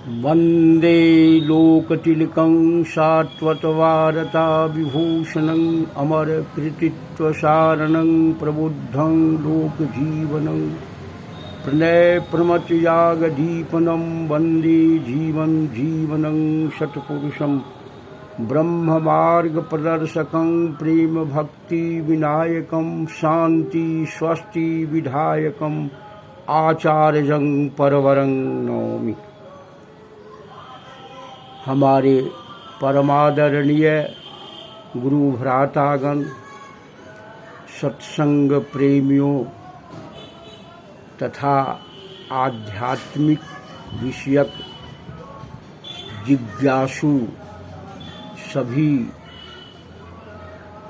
वन्दे लोकतिलकं शाश्वतवारताविभूषणं अमरकृतित्वसारणं प्रबुद्धं लोकजीवनं प्रणयप्रमथयागदीपनं वन्दे जीवनं शतपुरुषं ब्रह्ममार्गप्रदर्शकं प्रेमभक्तिविनायकं शान्ति स्वस्ति विधायकं आचार्यं परवरं नौमि। हमारे परमादरणीय गुरु भ्रातागण, सत्संग प्रेमियों तथा आध्यात्मिक विषयक जिज्ञासु सभी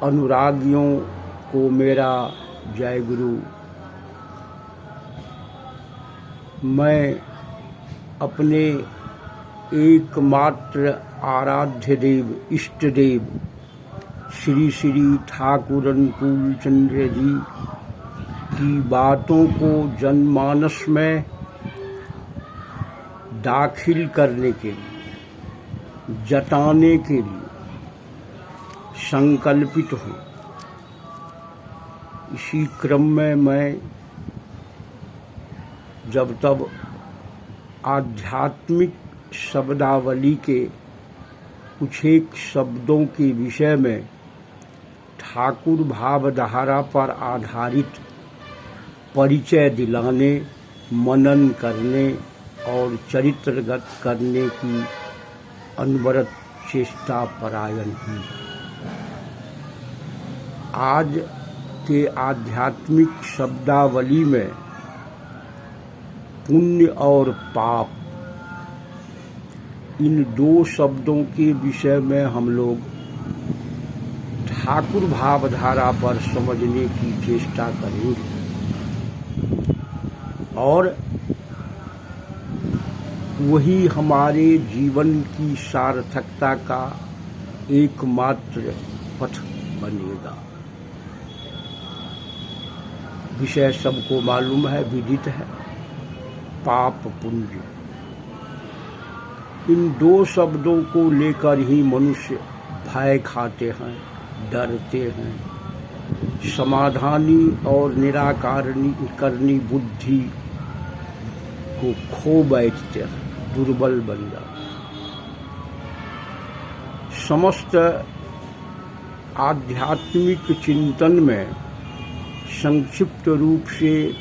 अनुरागियों को मेरा जय गुरु। मैं अपने एकमात्र आराध्य देव इष्ट देव श्री श्री ठाकुर अनुकूल चंद्र जी की बातों को जनमानस में दाखिल करने के लिए, जताने के लिए संकल्पित हूँ। इसी क्रम में मैं जब तब आध्यात्मिक शब्दावली के कुछ एक शब्दों के विषय में ठाकुर भावधारा पर आधारित परिचय दिलाने, मनन करने और चरित्रगत करने की अनवरत चेष्टा परायण हूँ। आज के आध्यात्मिक शब्दावली में पुण्य और पाप, इन दो शब्दों के विषय में हम लोग ठाकुर भावधारा पर समझने की चेष्टा करेंगे और वही हमारे जीवन की सार्थकता का एकमात्र पथ बनेगा। विषय सबको मालूम है, विदित है, पाप पुण्य। इन दो शब्दों को लेकर ही मनुष्य भय खाते हैं, डरते हैं। समाधानी और निराकरणी करनी बुद्धि को खो बैठते हैं, दुर्बल बन जाते हैं। समस्त आध्यात्मिक चिंतन में संक्षिप्त रूप से,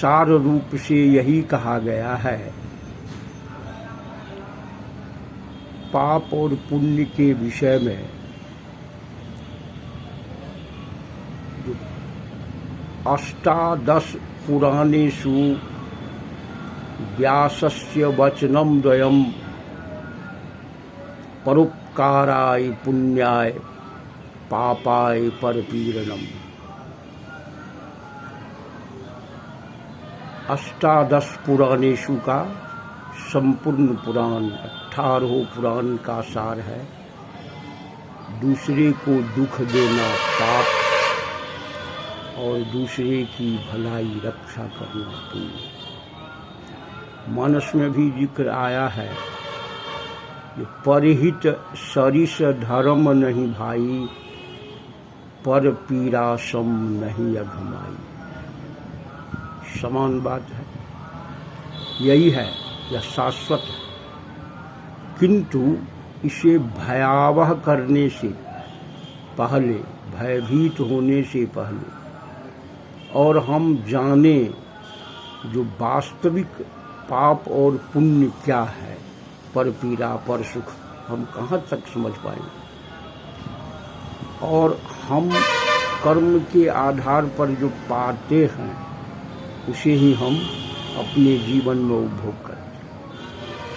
सार रूप से यही कहा गया है, पाप और पुण्य के विषय में अष्टादश पुराणेषु व्यासस्य वचनं द्वयं परोपकाराय पुण्याय पापाय परपीडनम्। अष्टादश पुराणेषु का संपूर्ण पुराण 18 पुराण का सार है। दूसरे को दुख देना पाप और दूसरे की भलाई रक्षा करना पुण्य। मानस में भी जिक्र आया है कि परहित सरिस धर्म नहीं भाई, पर पीरा सम नहीं अघमाई। समान बात है, यही है, यह शाश्वत है। किंतु इसे भयावह करने से पहले, भयभीत होने से पहले, और हम जाने जो वास्तविक पाप और पुण्य क्या है, पर पीड़ा पर सुख, हम कहाँ तक समझ पाएंगे। और हम कर्म के आधार पर जो पाते हैं उसे ही हम अपने जीवन में उपभोग करते हैं।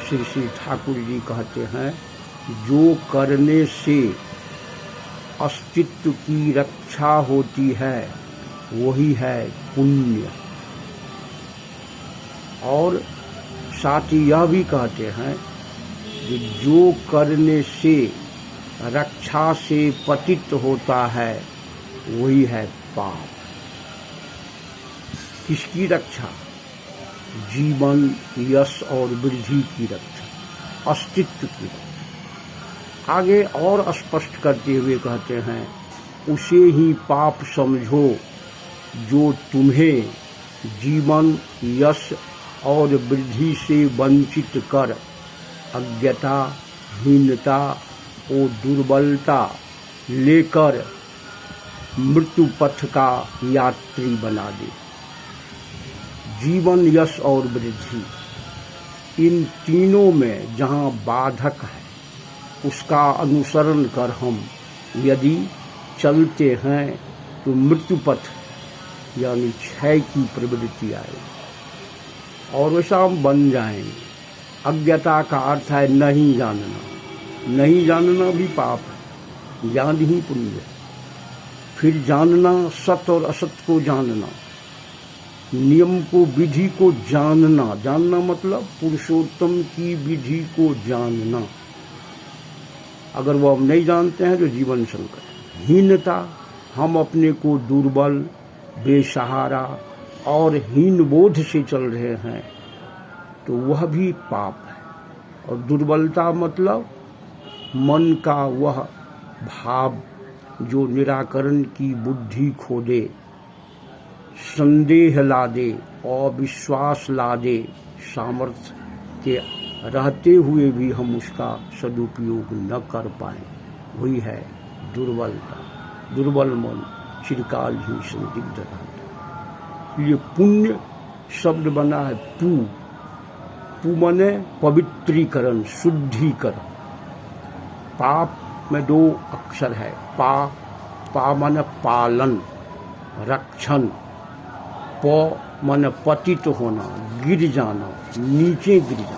श्री श्री ठाकुर जी कहते हैं, जो करने से अस्तित्व की रक्षा होती है वही है पुण्य। और साथ ही यह भी कहते हैं कि जो करने से रक्षा से पतित होता है वही है पाप। किसकी रक्षा? जीवन, यश और वृद्धि की रक्षा, अस्तित्व की रक्षा। आगे और स्पष्ट करते हुए कहते हैं, उसे ही पाप समझो जो तुम्हें जीवन, यश और वृद्धि से वंचित कर अज्ञता, हीनता और दुर्बलता लेकर मृत्यु पथ का यात्री बना दे। जीवन, यश और वृद्धि, इन तीनों में जहाँ बाधक है उसका अनुसरण कर हम यदि चलते हैं तो मृत्यु पथ यानी क्षय की प्रवृत्ति आए और वैसा हम बन जाएंगे। अज्ञता का अर्थ है नहीं जानना। नहीं जानना भी पाप है, ज्ञान ही पुण्य है। फिर जानना, सत्य और असत को जानना, नियम को, विधि को जानना। जानना मतलब पुरुषोत्तम की विधि को जानना। अगर वो हम नहीं जानते हैं तो जीवन संकट है। हीनता, हम अपने को दुर्बल, बेसहारा और हीन बोध से चल रहे हैं तो वह भी पाप है। और दुर्बलता मतलब मन का वह भाव जो निराकरण की बुद्धि खो दे, संदेह ला दे, अविश्वास ला दे, सामर्थ्य के रहते हुए भी हम उसका सदुपयोग न कर पाए, वही है दुर्बलता। दुर्बल मन चिरकाल ही संदिग्ध रहता। ये पुण्य शब्द बना है पू। पू माने पवित्रीकरण, शुद्धिकरण। पाप में दो अक्षर है, पा माने पालन, रक्षण। प माने पतित होना, गिर जाना, नीचे गिर जाना।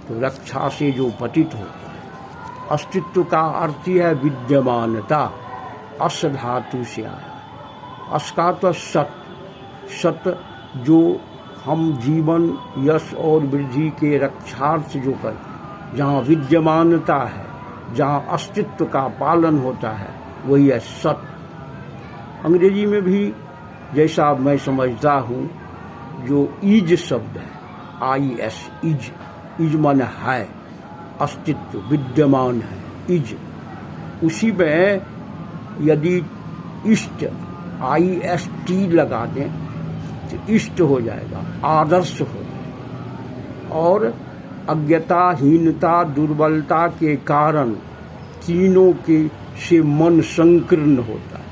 तो रक्षा से जो पतित होता है। अस्तित्व का अर्थ है विद्यमानता। अस धातु से आया। अस का तो सत, सत जो हम जीवन, यश और वृद्धि के रक्षार्थ जो करते, जहाँ विद्यमानता है, जहाँ अस्तित्व का पालन होता है, वही है सत। अंग्रेजी में भी जैसा मैं समझता हूँ जो इज शब्द है, IS, इज माने है, अस्तित्व, विद्यमान है, इज। उसी में यदि इष्ट, IST लगा दें तो इष्ट हो जाएगा, आदर्श हो जाएगा। और अज्ञता, हीनता, दुर्बलता के कारण तीनों के से मन संकीर्ण होता है।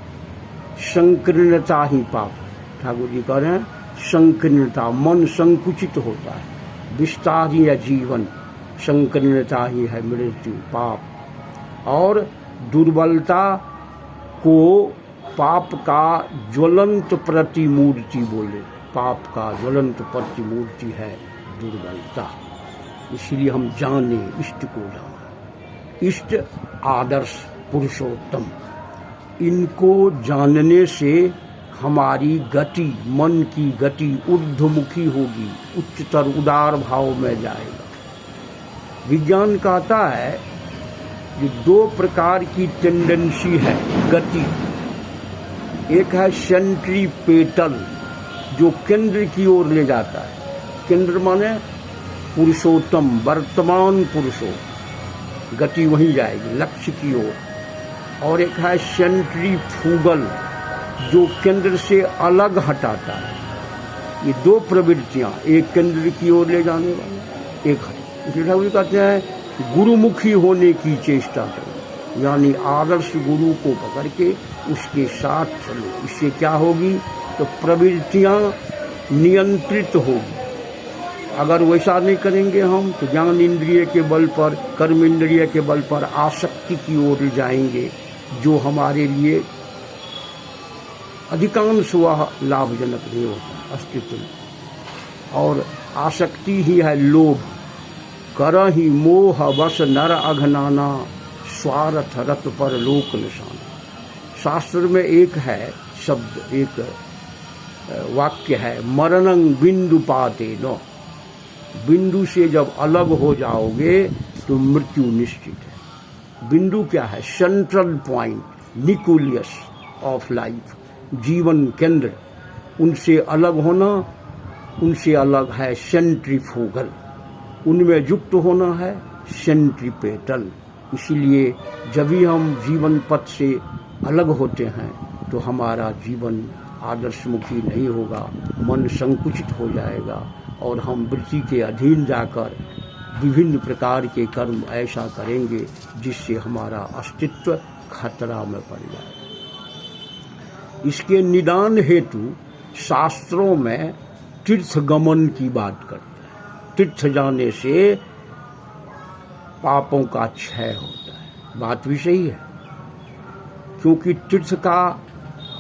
संकीर्णता ही पाप है। ठाकुर जी कह रहे हैं संकीर्णता, मन संकुचित होता है। विस्तार ही है जीवन, संकीर्णता ही है मृत्यु, पाप। और दुर्बलता को पाप का ज्वलंत प्रतिमूर्ति बोले। पाप का ज्वलंत प्रतिमूर्ति है दुर्बलता। इसलिए हम जाने, इष्ट को जाना। इष्ट, आदर्श, पुरुषोत्तम, इनको जानने से हमारी गति, मन की गति ऊर्ध्वमुखी होगी, उच्चतर उदार भाव में जाएगा। विज्ञान कहता है कि दो प्रकार की टेंडेंसी है गति। एक है सेंट्रीपेटल, जो केंद्र की ओर ले जाता है। केंद्र माने पुरुषोत्तम, वर्तमान पुरुषोत्तम, गति वहीं जाएगी, लक्ष्य की ओर। और एक है सेंट्रीफ्यूगल, जो केंद्र से अलग हटाता है। ये दो प्रवृत्तियां, एक केंद्र की ओर ले जाने वाला, एक है। ठाकुर कहते हैं गुरुमुखी होने की चेष्टा करो, यानी आदर्श गुरु को पकड़ के उसके साथ चलो। इससे क्या होगी तो प्रवृत्तियां नियंत्रित होगी। अगर वैसा नहीं करेंगे हम तो ज्ञान इंद्रिय के बल पर, कर्म इंद्रिय के बल पर आसक्ति की ओर जाएंगे, जो हमारे लिए अधिकांश वह लाभजनक नहीं होता अस्तित्व में। और आसक्ति ही है लोभ। करहि मोह वश नर अघनाना, स्वार्थ रत पर लोक निशाना। शास्त्र में एक है शब्द, एक वाक्य है, मरणं बिंदु पाते न। बिंदु से जब अलग हो जाओगे तो मृत्यु निश्चित है। बिंदु क्या है? Central point, nucleus of life, जीवन केंद्र। उनसे अलग होना उनसे अलग है सेंट्रीफ्यूगल, उनमें युक्त होना है सेंट्रीपेटल। इसीलिए जब भी हम जीवन पथ से अलग होते हैं तो हमारा जीवन आदर्शमुखी नहीं होगा, मन संकुचित हो जाएगा और हम वृत्ति के अधीन जाकर विभिन्न प्रकार के कर्म ऐसा करेंगे जिससे हमारा अस्तित्व खतरा में पड़ जाएगा। इसके निदान हेतु शास्त्रों में तीर्थ गमन की बात करते हैं। तीर्थ जाने से पापों का क्षय होता है। बात भी सही है, क्योंकि तीर्थ का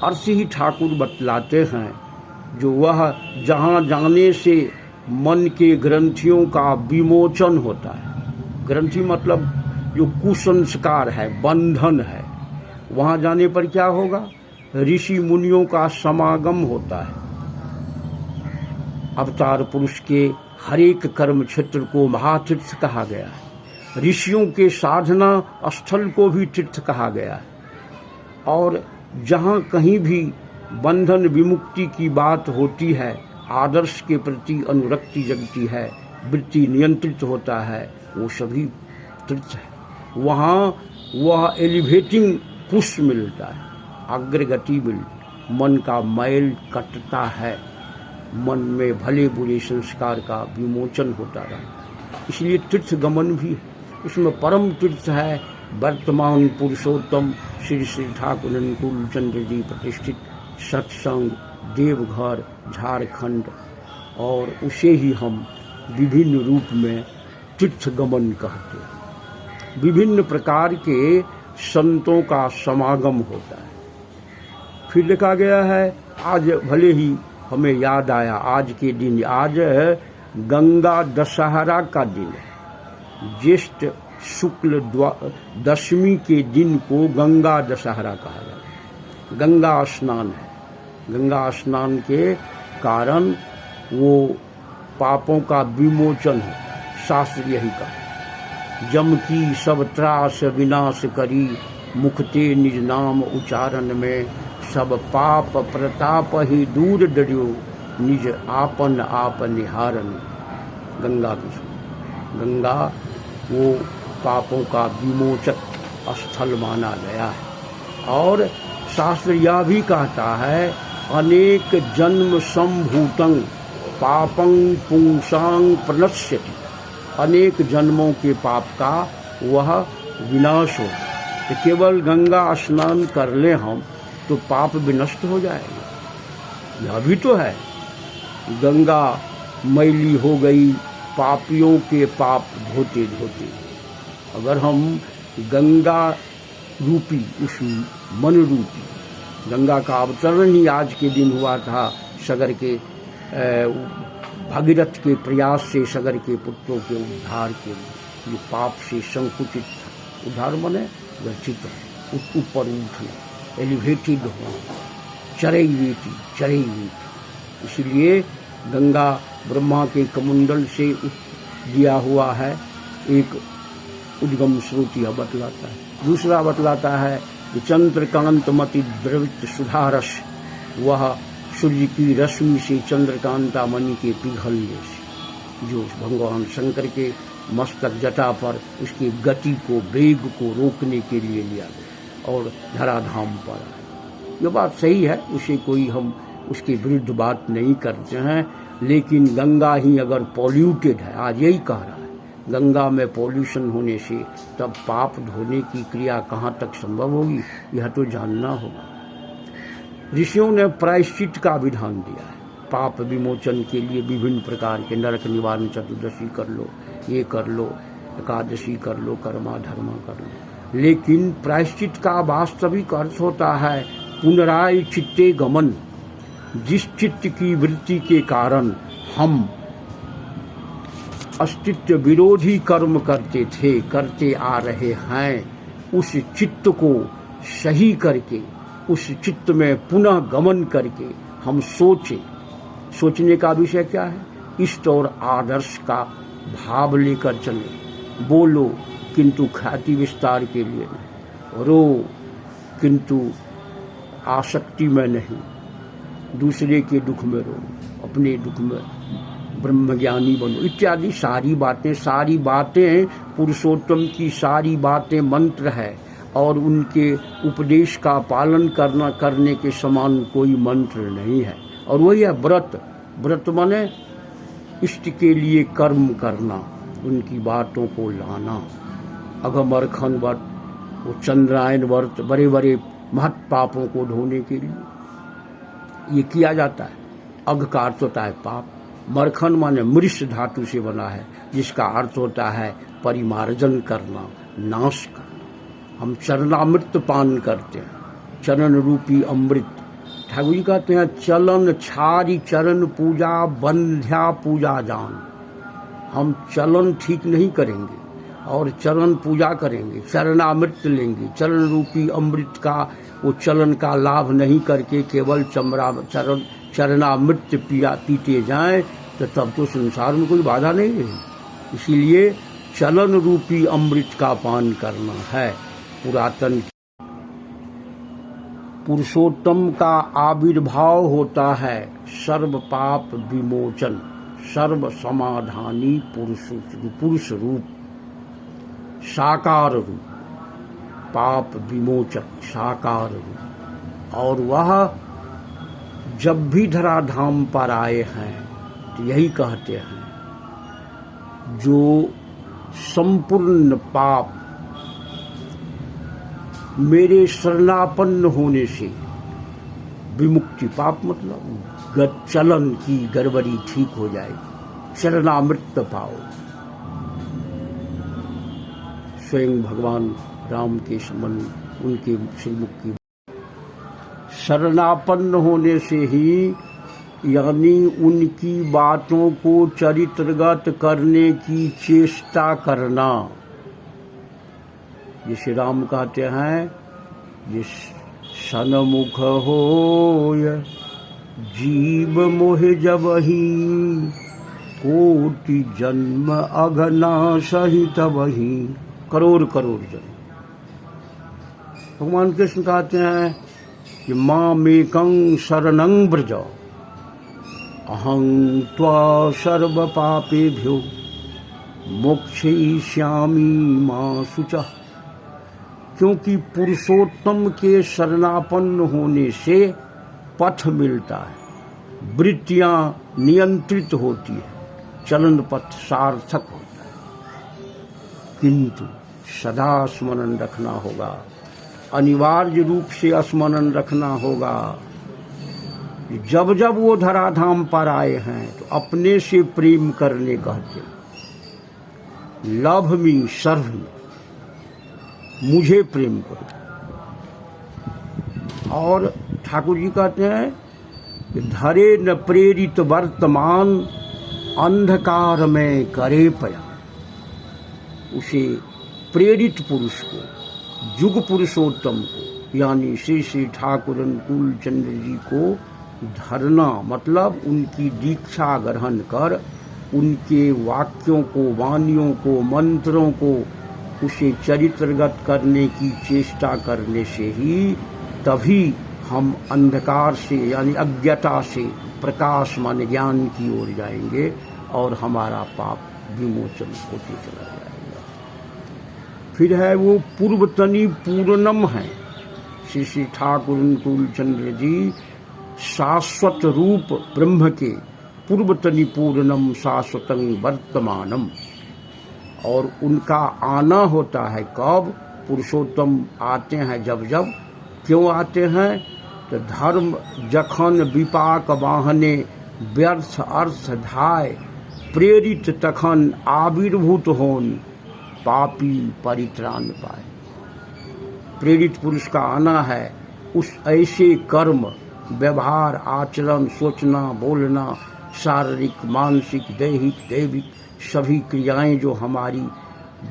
अर्थ ही ठाकुर बतलाते हैं जो वह जहाँ जाने से मन के ग्रंथियों का विमोचन होता है। ग्रंथि मतलब जो कुसंस्कार है, बंधन है। वहाँ जाने पर क्या होगा? ऋषि मुनियों का समागम होता है। अवतार पुरुष के हर एक कर्म क्षेत्र को महातीर्थ कहा गया है। ऋषियों के साधना स्थल को भी तीर्थ कहा गया है। और जहाँ कहीं भी बंधन विमुक्ति की बात होती है, आदर्श के प्रति अनुरक्ति जगती है, वृत्ति नियंत्रित होता है, वो सभी तीर्थ है। वहाँ वह एलिवेटिंग पुश मिलता है, अग्रगति मिलती, मन का मैल कटता है, मन में भले बुरे संस्कार का विमोचन होता रहता है। इसलिए तीर्थ गमन भी है। इसमें परम तीर्थ है वर्तमान पुरुषोत्तम श्री श्री ठाकुर अनुकूल चंद्र जी प्रतिष्ठित सत्संग देवघर झारखंड, और उसे ही हम विभिन्न रूप में तीर्थ गमन कहते हैं। विभिन्न प्रकार के संतों का समागम होता है। फिर लिखा गया है, आज भले ही हमें याद आया आज के दिन, आज गंगा दशहरा का दिन है। ज्येष्ठ शुक्ल दशमी के दिन को गंगा दशहरा कहा जाता है। गंगा स्नान है। गंगा स्नान के कारण वो पापों का विमोचन है। शास्त्र यही कहा, जम की सब त्रास विनाश करी, मुखते निज नाम उच्चारण में, सब पाप प्रताप ही दूर डरियो, निज आपन आप निहारन। गंगा की गंगा वो पापों का विमोचक स्थल माना गया है। और शास्त्र यह भी कहता है, अनेक जन्म संभूतं पापं पुंसां प्रणश्यति। अनेक जन्मों के पाप का वह विनाश हो। तो केवल गंगा स्नान कर ले हम तो पाप विनष्ट हो जाएगा। यह भी तो है, गंगा मैली हो गई पापियों के पाप धोते धोते। अगर हम गंगा रूपी उस मन रूपी गंगा का अवतरण ही आज के दिन हुआ था, सगर के भागीरथ के प्रयास से सगर के पुत्रों के उद्धार के लिए, पाप से संकुचित उद्धार बने व्यथित ऊपर उठना, एलिवेटेड होना, चरैवेटी। इसलिए गंगा ब्रह्मा के कमंडल से दिया हुआ है। एक उद्गम स्रोत यह बतलाता है। दूसरा बतलाता है कि चंद्रकांत मति द्रवित सुधारस, वह सूर्य की रश्मि से चंद्रकांता मणि के पिघलने से, जो भगवान शंकर के मस्तक जटा पर उसकी गति को, वेग को रोकने के लिए लिया गया और धराधाम पर आया। ये बात सही है, उसे कोई हम उसके विरुद्ध बात नहीं करते हैं। लेकिन गंगा ही अगर पॉल्यूटेड है, आज यही कह रहा है, गंगा में पॉल्यूशन होने से तब पाप धोने की क्रिया कहाँ तक संभव होगी, यह तो जानना होगा। ऋषियों ने प्रायश्चित का विधान दिया है। पाप विमोचन के लिए विभिन्न प्रकार के नरक निवारण चतुर्दशी कर लो, ये कर लो, एकादशी कर लो, कर्मा धर्मा कर लो। लेकिन प्रायश्चित का वास्तविक अर्थ होता है पुनराय चित्ते गमन। जिस चित्त की वृत्ति के कारण हम अस्तित्व विरोधी कर्म करते थे, करते आ रहे हैं, उस चित्त को सही करके, उस चित्त में पुनः गमन करके हम सोचने का विषय क्या है? इष्ट और आदर्श का भाव लेकर चले। बोलो किंतु ख्याति विस्तार के लिए नहीं, रो किंतु आसक्ति में नहीं, दूसरे के दुख में रो, अपने दुख में ब्रह्मज्ञानी बनो इत्यादि सारी बातें पुरुषोत्तम की सारी बातें मंत्र है, और उनके उपदेश का पालन करने के समान कोई मंत्र नहीं है। और वही है व्रत माने इष्ट के लिए कर्म करना, उनकी बातों को लाना। अगमरखन व्रत, वो चंद्रायन व्रत, बड़े बड़े महत् पापों को ढोने के लिए ये किया जाता है। अग का अर्थ होता है पाप, मरखन माने मृष धातु से बना है, जिसका अर्थ होता है परिमार्जन करना, नाश करना। हम चरणामृत पान करते हैं, चरण रूपी अमृत। ठाकुर जी कहते हैं चलन छारी चरण पूजा बंध्या पूजा जान। हम चलन ठीक नहीं करेंगे और चरण पूजा करेंगे, चरणामृत लेंगे, चरण रूपी अमृत का वो चलन का लाभ नहीं करके केवल चरणामृत पीते जाएं, तो तब तो संसार में कोई बाधा नहीं है। इसीलिए चलन रूपी अमृत का पान करना है। पुरातन पुरुषोत्तम का आविर्भाव होता है सर्व पाप विमोचन, सर्व समाधानी पुरुष रूप, साकार रूप, पाप विमोचक साकार रूप। और वह जब भी धराधाम पर आए हैं तो यही कहते हैं, जो संपूर्ण पाप मेरे शरणापन्न होने से विमुक्ति, पाप मतलब चलन की गड़बड़ी ठीक हो जाएगी, शरणामृत पाओ। स्वयं भगवान राम के समान उनके श्रीमुख की शरणापन्न होने से ही, यानी उनकी बातों को चरित्रगत करने की चेष्टा करना। जिसे राम कहते हैं, जिस सनमुख होय जीव मोह जबहि, कोटि जन्म अघना सहित वही। करोड़ जन्म। भगवान कृष्ण कहते हैं कि मामेकं शरणं व्रज, अहं त्वा सर्व पापेभ्यो मोक्षयिष्यामि मा शुचः। क्योंकि पुरुषोत्तम के शरणापन्न होने से पथ मिलता है, वृत्तियां नियंत्रित होती है, चलन पथ सार्थक होता है। किंतु सदा स्मरण रखना होगा, अनिवार्य रूप से स्मरण रखना होगा, जब जब वो धराधाम पर आए हैं तो अपने से प्रेम करने कहते हैं, लव मी सर्व मी, मुझे प्रेम करो। और ठाकुर जी कहते हैं कि धरे न प्रेरित वर्तमान, अंधकार में करे पया। उसे प्रेरित पुरुष को, युग पुरुषोत्तम को, यानी श्री श्री ठाकुर अनुकूल चंद्र जी को धरना, मतलब उनकी दीक्षा ग्रहण कर उनके वाक्यों को, वाणियों को, मंत्रों को उसे चरित्रगत करने की चेष्टा करने से ही तभी हम अंधकार से यानी अज्ञता से प्रकाश मान ज्ञान की ओर जाएंगे और हमारा पाप विमोचन होते चला जाएगा। फिर है वो पूर्वतनी पूर्णम है। श्री श्री ठाकुर अनुकूल चंद्र जी शाश्वत रूप ब्रह्म के पूर्वतनी पूर्णम शाश्वतं वर्तमानम। और उनका आना होता है कब? पुरुषोत्तम आते हैं जब जब। क्यों आते हैं? तो धर्म जखन विपाक वाहने व्यर्थ अर्थ धाय, प्रेरित तखन आविर्भूत होन पापी परित्राण पाए। प्रेरित पुरुष का आना है उस ऐसे कर्म, व्यवहार, आचरण, सोचना, बोलना, शारीरिक, मानसिक, दैहिक, दैविक सभी क्रियाएं जो हमारी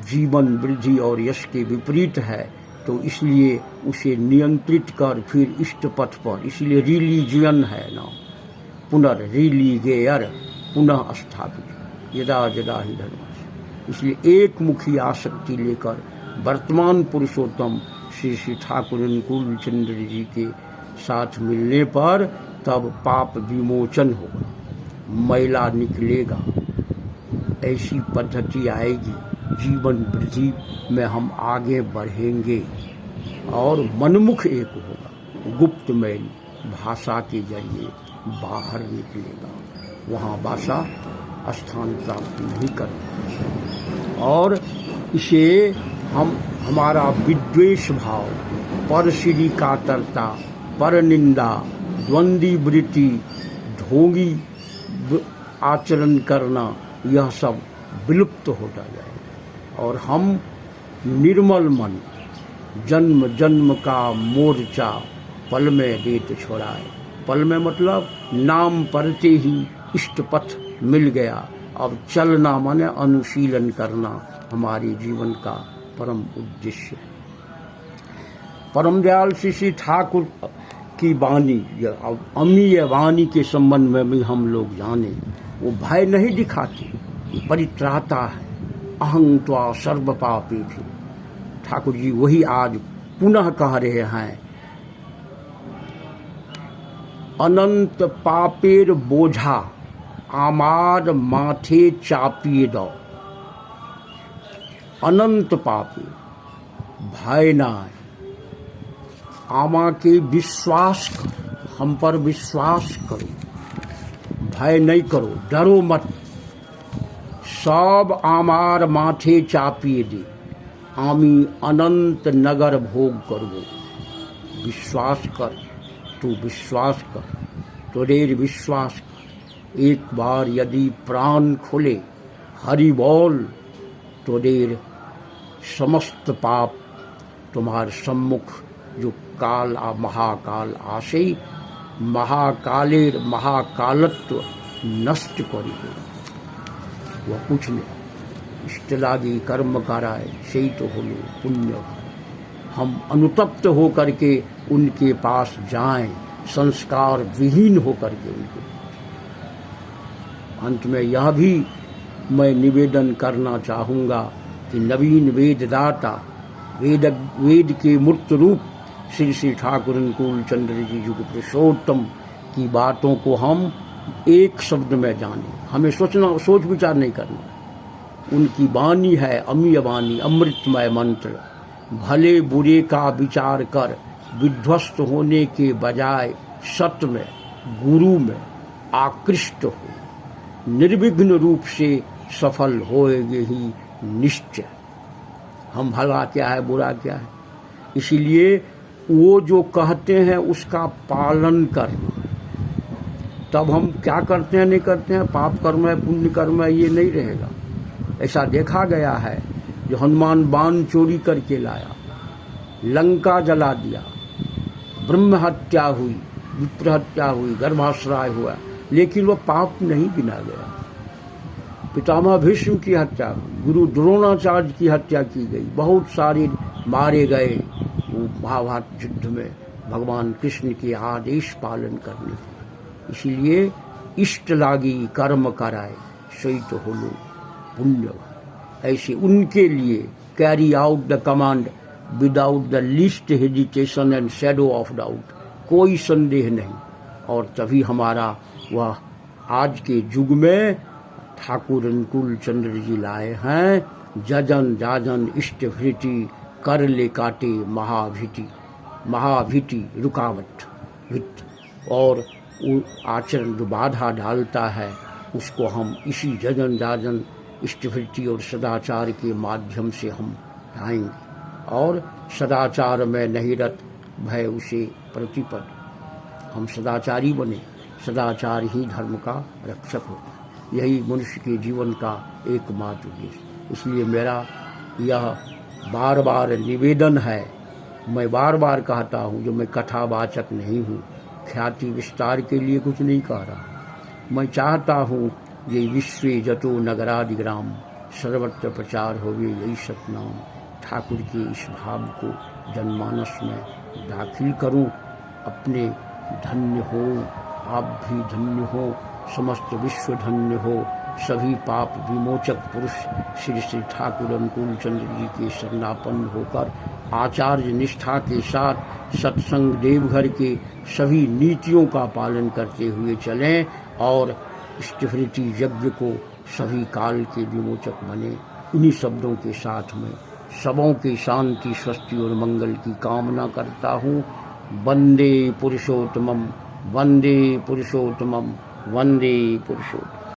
जीवन वृद्धि और यश के विपरीत है, तो इसलिए उसे नियंत्रित कर फिर इष्ट पथ पर, इसलिए रिलीजियन है नाम, पुनर्रिलीगेयर, पुनः स्थापित, यदा यदा ही धर्म। इसलिए एक मुखी आसक्ति लेकर वर्तमान पुरुषोत्तम श्री श्री ठाकुर अनुकूल चंद्र जी के साथ मिलने पर तब पाप विमोचन होगा। मैला निकलेगा। ऐसी पद्धति आएगी, जीवन वृद्धि में हम आगे बढ़ेंगे और मनमुख एक होगा। गुप्त मैल भाषा के जरिए बाहर निकलेगा, वहाँ भाषा स्थान प्राप्त नहीं कर। और इसे हमारा विद्वेष भाव, परश्री कातरता, पर निंदा, द्वंद्वी वृत्ति, ढोंगी आचरण करना, यह सब विलुप्त होता जाएगा और हम निर्मल मन, जन्म जन्म का मोर्चा पल में देत छोड़ाए। पल में मतलब नाम पढ़ते ही इष्ट पथ मिल गया। अब चलना माने अनुशीलन करना हमारे जीवन का परम उद्देश्य। परम दयाल श्री ठाकुर की वाणी, अमीय वाणी के संबंध में भी हम लोग जाने, वो भय नहीं दिखाती, ये परित्राता है। अहं त्वा सर्व पापे भी, ठाकुर जी वही आज पुनः कह रहे हैं, अनंत पापेर बोझा आमार माथे चापिए दो। अनंत पापे, भय ना, आमा के विश्वास करो, हम पर विश्वास करो, भय नहीं करो, डरो मत। सब आमार माथे चापिए दे, आमी अनंत नगर भोग करबो। विश्वास कर, तू विश्वास कर, तोरेर विश्वास कर। एक बार यदि प्राण खुले, हरि बोल, तोरेर समस्त पाप तुम्हार सम्मुख जो काल महाकाल आसे, महाकालेर महाकालत्व नष्ट करिए। वह कुछ नहीं, इष्ट लागी कर्म कराए, सही तो होलो पुण्य। हम अनुतप्त होकर के उनके पास जाएं, संस्कार विहीन होकर के उनके। अंत में यह भी मैं निवेदन करना चाहूँगा कि नवीन वेददाता, वेद के मूर्त रूप श्री श्री ठाकुर अनुकूल चंद्र जी युग पुरुषोत्तम की बातों को हम एक शब्द में जाने। हमें सोच विचार नहीं करना। उनकी वाणी है अमीय वाणी, अमृतमय मंत्र। भले बुरे का विचार कर विध्वस्त होने के बजाय सत्य में, गुरु में आकृष्ट हो, निर्विघ्न रूप से सफल होएगे ही निश्चय। हम भला क्या है, बुरा क्या है, इसीलिए वो जो कहते हैं उसका पालन करना। तब हम क्या करते हैं नहीं करते हैं, पाप कर्म है पुण्य कर्म है, ये नहीं रहेगा। ऐसा देखा गया है, जो हनुमान बाण चोरी करके लाया, लंका जला दिया, ब्रह्म हत्या हुई, विप्र हत्या हुई, गर्भाश्राय हुआ, लेकिन वह पाप नहीं गिना गया। पितामह भीष्म की हत्या हुई, गुरु द्रोणाचार्य की हत्या की गई, बहुत सारे मारे गए। वो महाभारत युद्ध में भगवान कृष्ण के आदेश पालन करने। इसीलिए इष्ट लागी कर्म कराए, सही तो होलो पुण्य। ऐसे उनके लिए carry out the command without the least hesitation and shadow of doubt, कोई संदेह नहीं। और तभी हमारा वह आज के युग में ठाकुर अनुकूल चंद्र जी लाए हैं, जजन जाजन इष्ट भृति कर ले काटे महाभीति, महाभीति रुकावट भित। और वो आचरण जो बाधा डालता है उसको हम इसी जजन जाजन इष्टवृत्ति और सदाचार के माध्यम से हम हटाएंगे। और सदाचार में नहीं रत भय उसे प्रतिपद, हम सदाचारी बने। सदाचार ही धर्म का रक्षक होता है, यही मनुष्य के जीवन का एकमात्र उद्देश्य। इसलिए मेरा यह बार बार निवेदन है, मैं बार बार कहता हूँ, जो मैं कथावाचक नहीं हूँ, ख्याति विस्तार के लिए कुछ नहीं कह रहा। मैं चाहता हूँ ये विश्वे जतो नगरादि ग्राम सर्वत्र प्रचार होवे यही सतनाम। ठाकुर के इस भाव को जनमानस में दाखिल करूँ। अपने धन्य हो, आप भी धन्य हो, समस्त विश्व धन्य हो। सभी पाप विमोचक पुरुष श्री श्री ठाकुर अनुकूल चंद्र जी के शरणापन्न होकर आचार्य निष्ठा के साथ सत्संग देवघर के सभी नीतियों का पालन करते हुए चलें और स्मृति यज्ञ को सभी काल के विमोचक बने। इन्हीं शब्दों के साथ में सबों की शांति, स्वस्ति और मंगल की कामना करता हूँ। वंदे पुरुषोत्तमम, वंदे पुरुषोत्तमम, वंदे पुरुषोत्तमम।